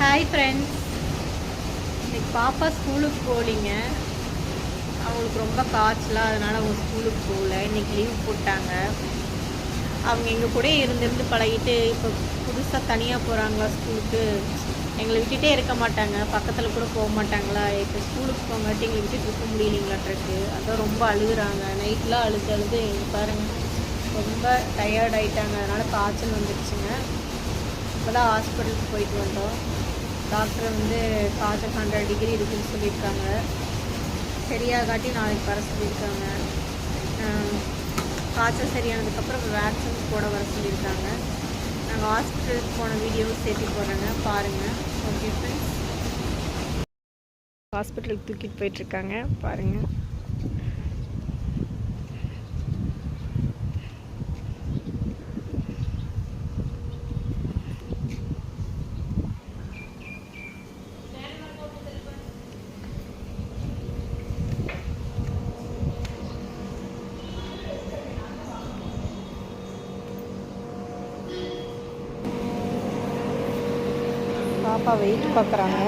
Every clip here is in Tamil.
ஹாய் ஃப்ரெண்ட்ஸ், இன்னைக்கு பாப்பா ஸ்கூலுக்கு போகலிங்க. அவங்களுக்கு ரொம்ப காய்ச்சலாக, அதனால் அவங்க ஸ்கூலுக்கு போகல. இன்றைக்கி லீவ் போட்டாங்க. அவங்க எங்கள் கூட இருந்து பழகிட்டு இப்போ புதுசாக தனியாக போகிறாங்களா ஸ்கூலுக்கு. எங்களை விட்டுகிட்டே இருக்க மாட்டாங்க, பக்கத்தில் கூட போக மாட்டாங்களா. இப்போ ஸ்கூலுக்கு போங்காட்டி எங்களை விட்டுட்டு இருக்க முடியலைங்களாட்ருக்கு. அதான் ரொம்ப அழுகுறாங்க. நைட்லாம் அழுது எங்கள் பாருங்கள் ரொம்ப டயர்ட் ஆகிட்டாங்க. அதனால் காய்ச்சல் வந்துடுச்சுங்க. இப்போ தான் ஹாஸ்பிட்டலுக்கு போயிட்டு வந்தோம். டாக்டர் காய்ச்சல் 100 டிகிரி இருக்குதுன்னு சொல்லியிருக்காங்க. சரியாகாட்டி நாளைக்கு வர சொல்லியிருக்காங்க. காய்ச்சல் சரியானதுக்கப்புறம் வேக்சின் போட வர சொல்லியிருக்காங்க. நாங்கள் ஹாஸ்பிட்டலுக்கு போன வீடியோவும் சேர்த்து போடுறேங்க, பாருங்கள். ஓகே ஃப்ரெண்ட்ஸ், ஹாஸ்பிட்டலுக்கு தூக்கிட்டு போயிட்டுருக்காங்க, பாருங்கள். பாப்பா வெயிட் பார்க்குறாங்க.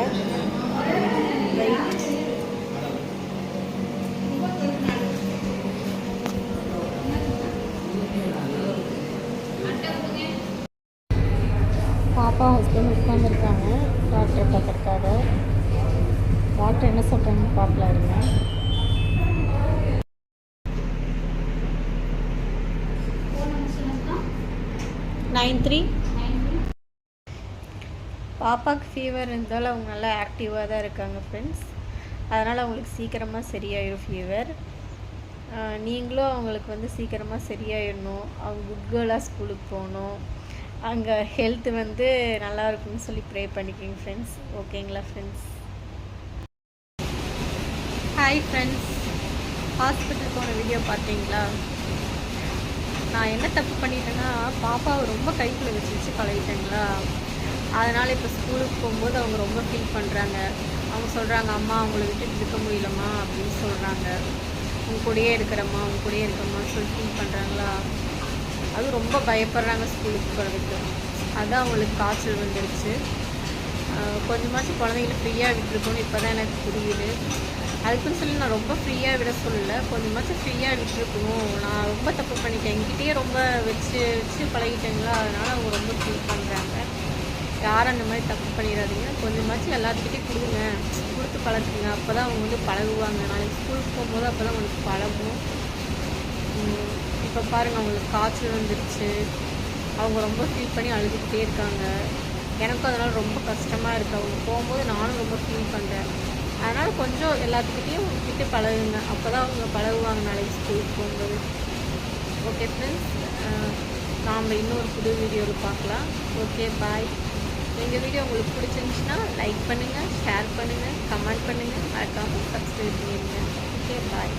வெயிட் பாப்பா ஹஸ்பண்ட் உட்காந்துருக்காங்க டாக்டரை பார்க்கறதுக்காக. டாக்டர் என்ன சொல்கிறாங்கன்னு பார்க்கலாம் இருங்க. பாப்பாவுக்கு ஃபீவர் இருந்தாலும் அவங்க நல்லா ஆக்டிவாக தான் இருக்காங்க ஃப்ரெண்ட்ஸ். அதனால் அவங்களுக்கு சீக்கிரமாக சரியாயிடும் ஃபீவர். நீங்களும் அவங்களுக்கு சீக்கிரமாக சரியாயிடணும். அவங்க குட் கேர்ளாக ஸ்கூலுக்கு போகணும். அங்கே ஹெல்த்து நல்லா இருக்குன்னு சொல்லி ப்ரே பண்ணிக்கிங்க ஃப்ரெண்ட்ஸ். ஓகேங்களா ஃப்ரெண்ட்ஸ்? ஹாய் ஃப்ரெண்ட்ஸ், ஹாஸ்பிட்டல் போன வீடியோ பார்த்தீங்களா? நான் என்ன தப்பு பண்ணிட்டேன்னா, பாப்பாவை ரொம்ப கைக்குள்ளே வச்சு பழகிட்டேங்களா. அதனால் இப்போ ஸ்கூலுக்கு போகும்போது அவங்க ரொம்ப ஃபீல் பண்ணுறாங்க. அவங்க சொல்கிறாங்க, அம்மா அவங்கள விட்டுட்டு இருக்க முடியலம்மா அப்படின்னு சொல்கிறாங்க. அவங்க கூடயே இருக்கிறம்மா சொல்லி ஃபீல் பண்ணுறாங்களா. அதுவும் ரொம்ப பயப்படுறாங்க ஸ்கூலுக்கு போகிறதுக்கு. அதுதான் அவங்களுக்கு காய்ச்சல் வந்துடுச்சு. கொஞ்சமாச்சும் குழந்தைங்கள ஃப்ரீயாக விட்டுருக்கோன்னு இப்போ தான் எனக்கு புரியுது. அதுக்குன்னு சொல்லி நான் ரொம்ப ஃப்ரீயாக விட சொல்லலை, கொஞ்சமாச்சும் ஃப்ரீயாக விட்டுருக்கணும். நான் ரொம்ப தப்பு பண்ணிட்டேன், என்கிட்டயே ரொம்ப வச்சு பழகிட்டேங்களா. அதனால் அவங்க ரொம்ப ஃபீல் பண்ணுறாங்க. யாரும் அந்த மாதிரி தப்பு பண்ணிடாதீங்க. கொஞ்சமாச்சும் எல்லாத்துக்கிட்டையும் கொடுத்து பழகுங்க. அப்போ தான் அவங்க பழகுவாங்க. நாளைக்கு ஸ்கூலுக்கு போகும்போது அப்போ தான் அவங்களுக்கு பழகும். இப்போ பாருங்கள், அவங்களுக்கு காய்ச்சல் வந்துடுச்சு. அவங்க ரொம்ப ஃபீல் பண்ணி அழுதுகிட்டே இருக்காங்க. எனக்கும் அதனால் ரொம்ப கஷ்டமாக இருக்குது. அவங்க போகும்போது நானும் ரொம்ப ஃபீல் பண்ணுறேன். அதனால் கொஞ்சம் எல்லாத்துக்கிட்டையும் விட்டு பழகுங்க. அப்போ தான் அவங்க பழகுவாங்க நாளைக்கு ஸ்கூலுக்கு போகும்போது. ஓகே ஃப்ரெண்ட்ஸ், நாம் இன்னொரு புது வீடியோவில் பார்க்கலாம். ஓகே, பாய். எங்கள் வீடியோ உங்களுக்கு பிடிச்சிருந்துச்சுன்னா லைக் பண்ணுங்கள், ஷேர் பண்ணுங்கள், கமெண்ட் பண்ணுங்கள், மறக்காமல் சப்ஸ்கிரைப் பண்ணிடுங்க. ஓகே, பாய்.